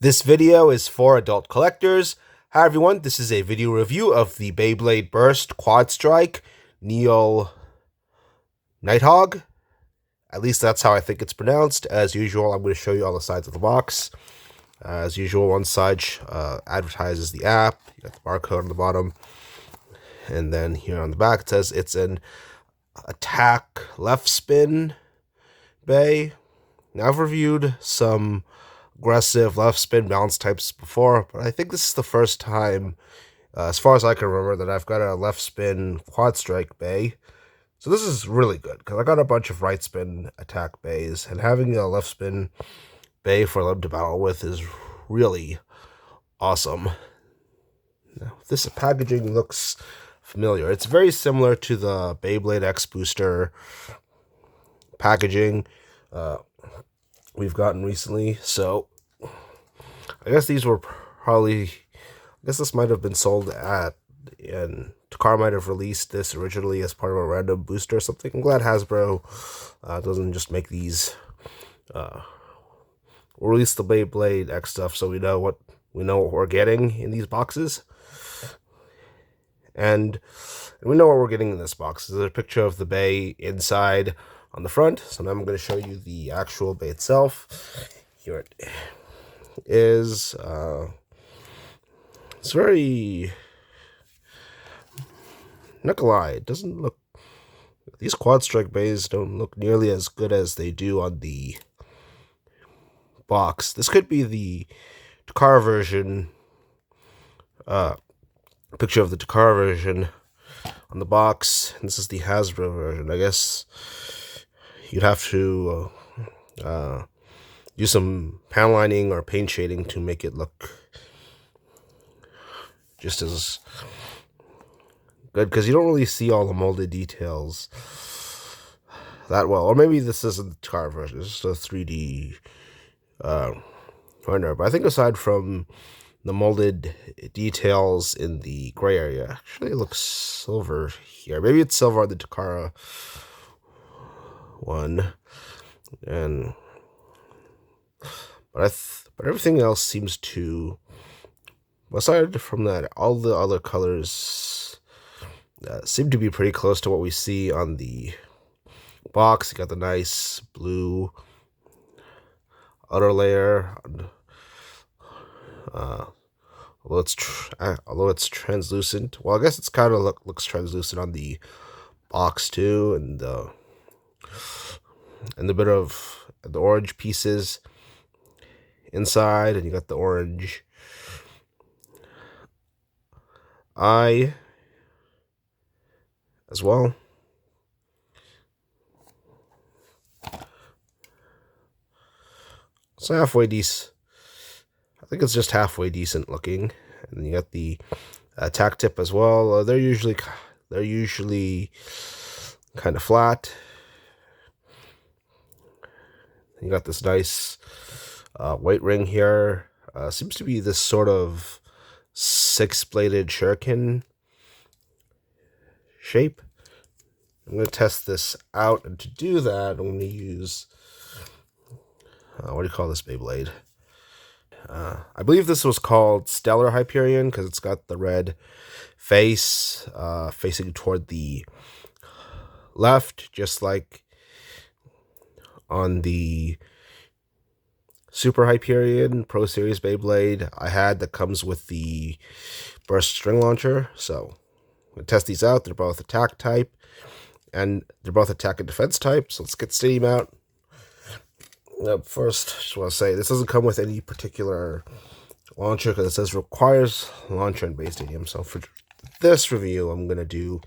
This video is for adult collectors. Hi everyone, this is a video review of the Beyblade Burst Quadstrike Nyddhog. At least that's how I think it's pronounced. As usual, I'm going to show you all the sides of the box. As usual, one side advertises the app. You got the barcode on the bottom. And then here on the back it says it's an attack left spin bay. Now I've reviewed some aggressive left spin balance types before, but I think this is the first time, as far as I can remember, that I've got a left spin Quadstrike bay. So this is really good because I got a bunch of right spin attack bays, and having a left spin bay for them to battle with is really awesome. Now, this packaging looks familiar. It's very similar to the Beyblade X Booster packaging we've gotten recently. So I guess these were probably, I guess this might have been sold at, and Takara might have released this originally as part of a random booster or something. I'm glad Hasbro doesn't just make these, release the Beyblade X stuff so we know what we're getting in these boxes. And we know what we're getting in this box. There's a picture of the bay inside on the front. So now I'm going to show you the actual bay itself. Here it is. It's very, not gonna lie, it doesn't look, these Quadstrike bays don't look nearly as good as they do on the box. This could be the Takara version, picture of the Takara version on the box. And this is the Hasbro version. I guess you'd have to do some panel lining or paint shading to make it look just as good, because you don't really see all the molded details that well. Or maybe this isn't the Takara version, it's just a 3D render. But I think aside from the molded details in the gray area, actually it looks silver here. Maybe it's silver on the Takara one. And but everything else seems to, aside from that, all the other colors seem to be pretty close to what we see on the box. You got the nice blue outer layer, although it's translucent. Well, I guess it's kind of looks translucent on the box too, and the bit of the orange pieces inside, and you got the orange eye as well. It's halfway decent. I think it's just halfway decent looking. And then you got the tack tip as well. They're usually kind of flat. You got this nice white ring here. Seems to be this sort of six-bladed shuriken shape. I'm going to test this out, and to do that, I'm going to use, what do you call this Beyblade? I believe this was called Stellar Hyperion because it's got the red face facing toward the left, just like on the Super Hyperion Pro Series Beyblade I had that comes with the burst string launcher. So I'm going to test these out. They're both attack type, and they're both attack and defense type. So let's get Stadium out. First, I just want to say, this doesn't come with any particular launcher because it says requires launcher and base stadium. So for this review, I'm going to do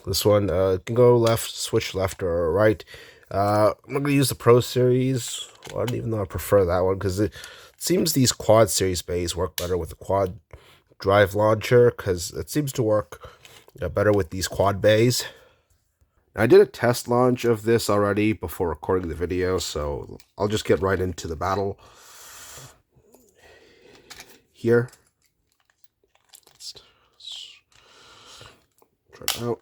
this one. Can go left, switch left or right. I'm going to use the Pro Series one, even though I prefer that one, because it seems these Quad Series bays work better with the Quad Drive launcher, because it seems to work better with these Quad bays. I did a test launch of this already before recording the video, so I'll just get right into the battle here. Let's try it out.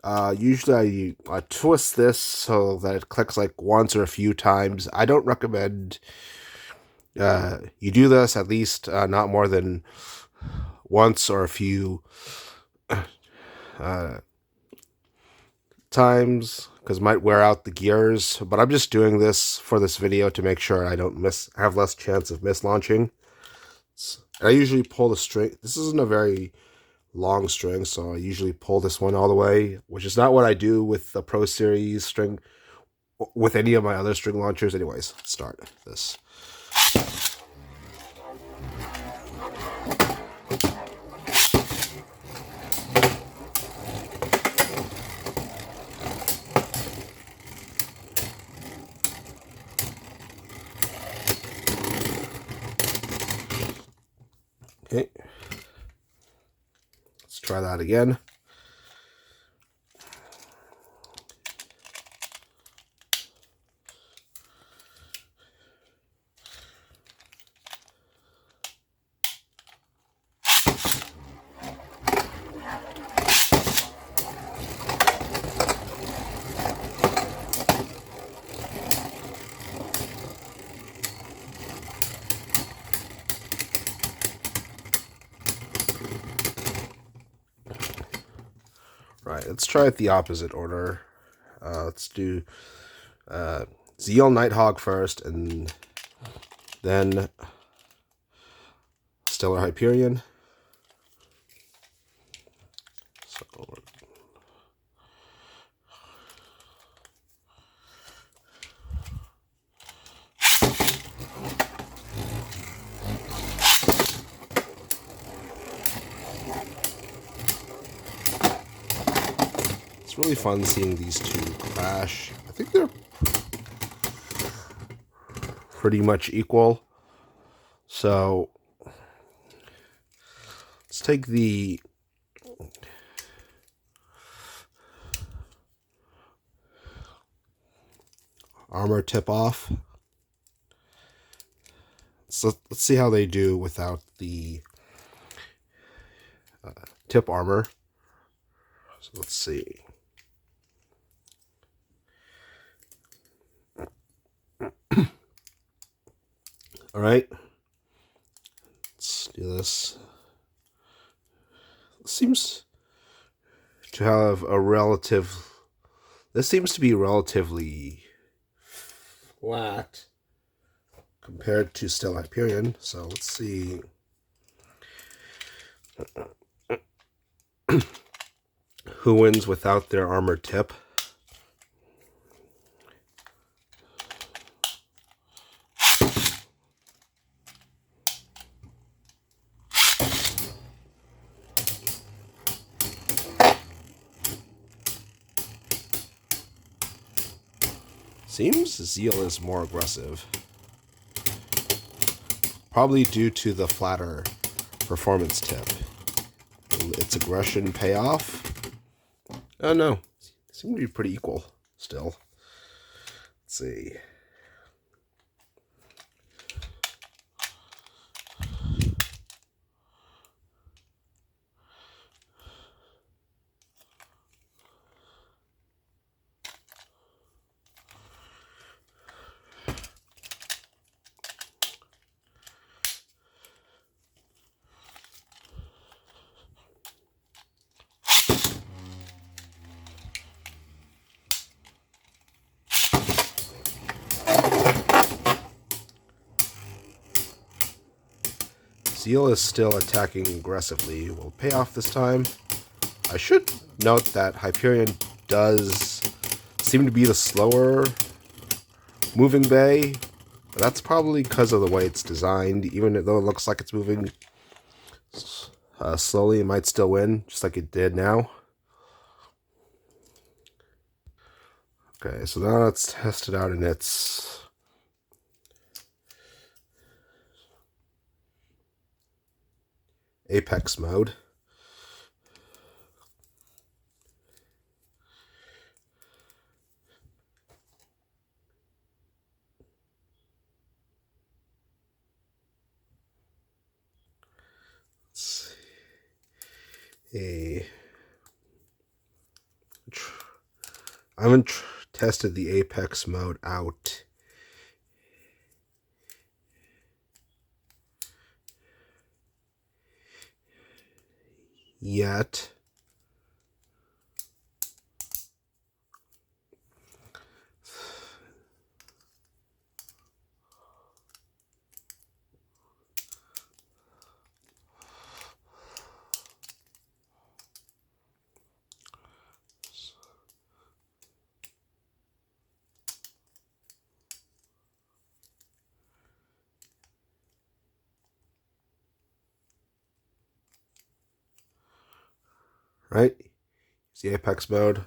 Usually I twist this so that it clicks like once or a few times. I don't recommend you do this at least not more than once or a few times, because it might wear out the gears. But I'm just doing this for this video to make sure I don't have less chance of mislaunching. I usually pull the string. This isn't a very long string, so I usually pull this one all the way, which is not what I do with the Pro Series string, with any of my other string launchers. Anyways, let's start this. Okay, let's try that again. Right, let's try it the opposite order. Let's do Zeal Nyddhog first, and then Stellar Hyperion. So, it's really fun seeing these two clash. I think they're pretty much equal. So let's take the armor tip off. So let's see how they do without the tip armor. So let's see. All right, let's do this. This seems to have a relative. This seems to be relatively flat compared to Stellar Hyperion. So let's see. Who wins without their armor tip? Seems Zeal is more aggressive. Probably due to the flatter performance tip. Will its aggression pay off? Oh no. Seem to be pretty equal still. Let's see. Zeal is still attacking aggressively. Will it pay off this time? I should note that Hyperion does seem to be the slower moving bay. But that's probably because of the way it's designed. Even though it looks like it's moving slowly, it might still win, just like it did now. Okay, so now let's test it out in its Apex mode. Let's see. I haven't tested the Apex mode out yet. Right? It's the Apex mode.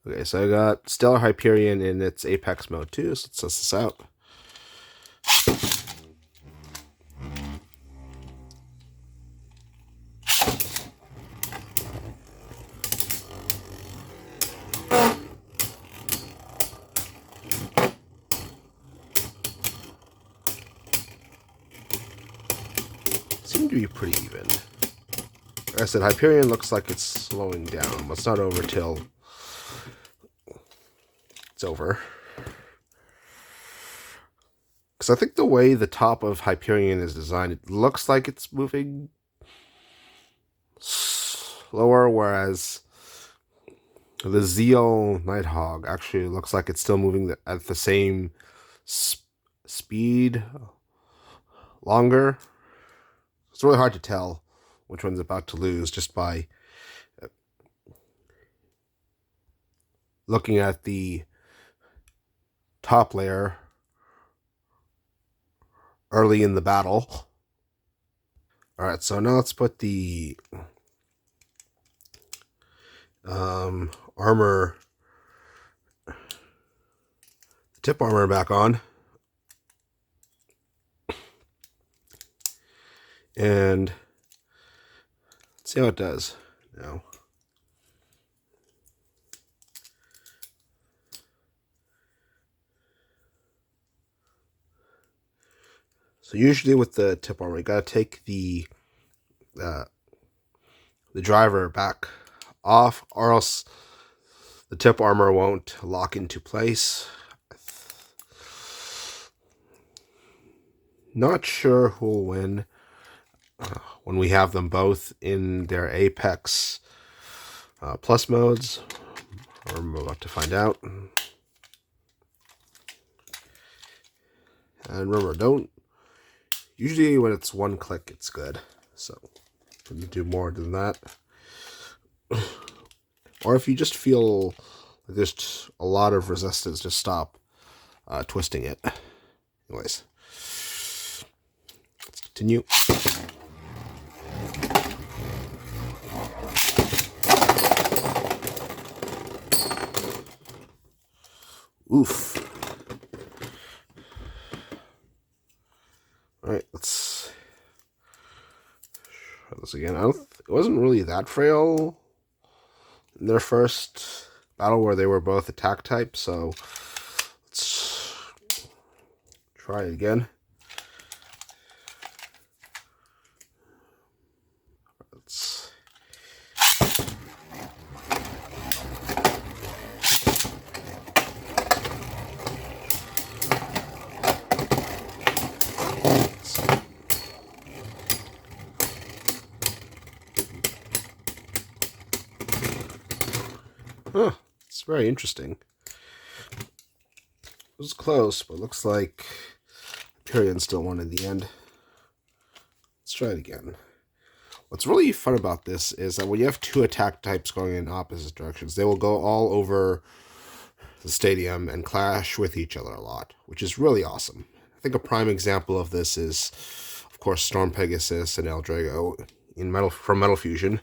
Okay, so I got Stellar Hyperion in its Apex mode too, so let's test this out. Seem to be pretty even. Like I said, Hyperion looks like it's slowing down, but it's not over till it's over. Because I think the way the top of Hyperion is designed, it looks like it's moving slower, whereas the Zeal Nyddhog actually looks like it's still moving at the same speed longer. It's really hard to tell which one's about to lose just by looking at the top layer early in the battle. Alright, so now let's put the armor, tip armor back on. And let's see how it does now. So usually with the tip armor, you gotta take the driver back off, or else the tip armor won't lock into place. Not sure who will win when we have them both in their Apex plus modes. I'm about to find out. And remember, usually when it's one click, it's good. So when you do more than that, or if you just feel like there's a lot of resistance, just stop twisting it. Anyways, let's continue. Oof. Alright, let's try this again. It wasn't really that frail in their first battle where they were both attack type, so let's try it again. Let's Huh, it's very interesting. It was close, but looks like Hyperion still won in the end. Let's try it again. What's really fun about this is that when you have two attack types going in opposite directions, they will go all over the stadium and clash with each other a lot, which is really awesome. I think a prime example of this is, of course, Storm Pegasus and El Drago from Metal Fusion.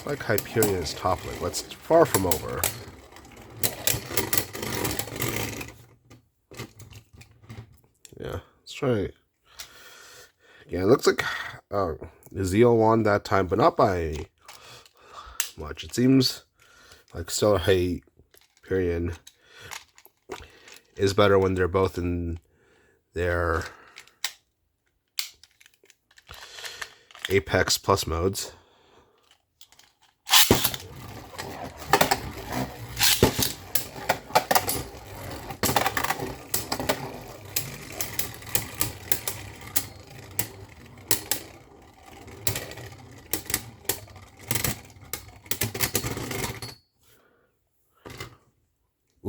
Like Hyperion is toppling, but it's far from over. Yeah, let's try. Yeah, it looks like Zeal won that time, but not by much. It seems like Stellar Hyperion is better when they're both in their Apex Plus modes.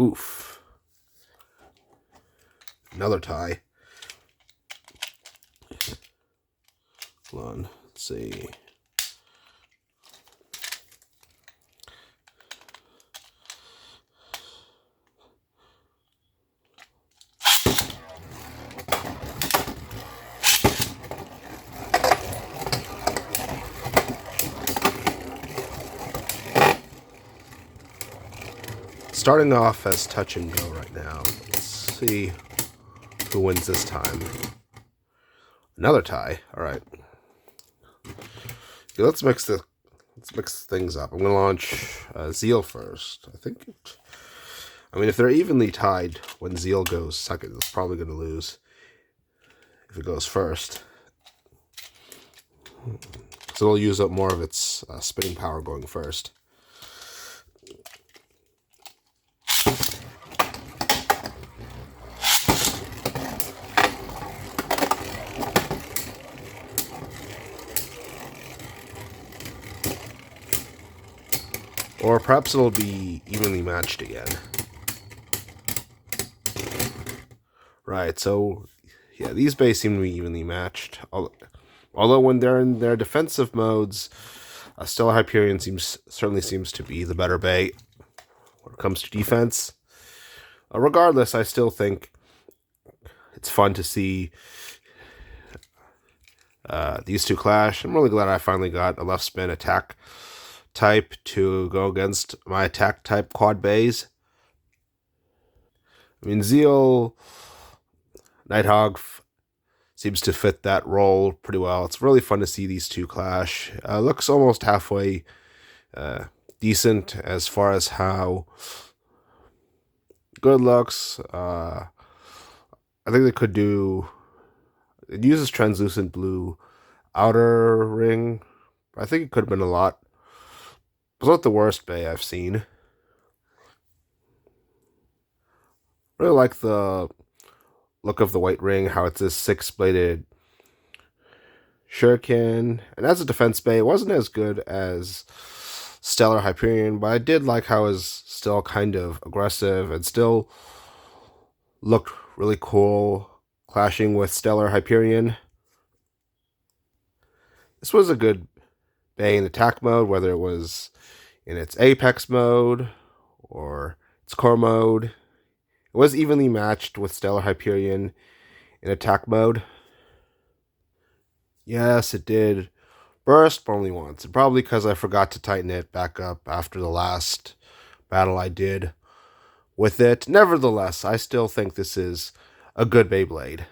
Oof. Another tie. Hold on. Let's see. Starting off as touch and go right now. Let's see who wins this time. Another tie. All right. Okay, let's mix things up. I'm gonna launch Zeal first. I mean, if they're evenly tied when Zeal goes second, it's probably gonna lose if it goes first. So it'll use up more of its spinning power going first. Or perhaps it'll be evenly matched again. Right, so yeah, these bays seem to be evenly matched. Although when they're in their defensive modes, Stellar Hyperion certainly seems to be the better bay when it comes to defense. Regardless, I still think it's fun to see these two clash. I'm really glad I finally got a left spin attack type to go against my attack type quad bays. I mean, Zeal, Nyddhog seems to fit that role pretty well. It's really fun to see these two clash. Looks almost halfway decent as far as how good looks. I think they could do. It uses translucent blue outer ring. I think it could have been a lot. It's not the worst bay I've seen. Really like the look of the white ring, how it's this six-bladed shuriken. And as a defense bay, it wasn't as good as Stellar Hyperion, but I did like how it was still kind of aggressive and still looked really cool clashing with Stellar Hyperion. This was a good bay in attack mode, whether it was in its Apex mode or its core mode. It was evenly matched with Stellar Hyperion in attack mode. Yes, it did burst, but only once. And probably because I forgot to tighten it back up after the last battle I did with it. Nevertheless, I still think this is a good Beyblade.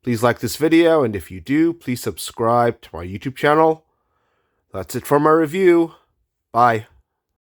Please like this video, and if you do, please subscribe to my YouTube channel. That's it for my review. Bye.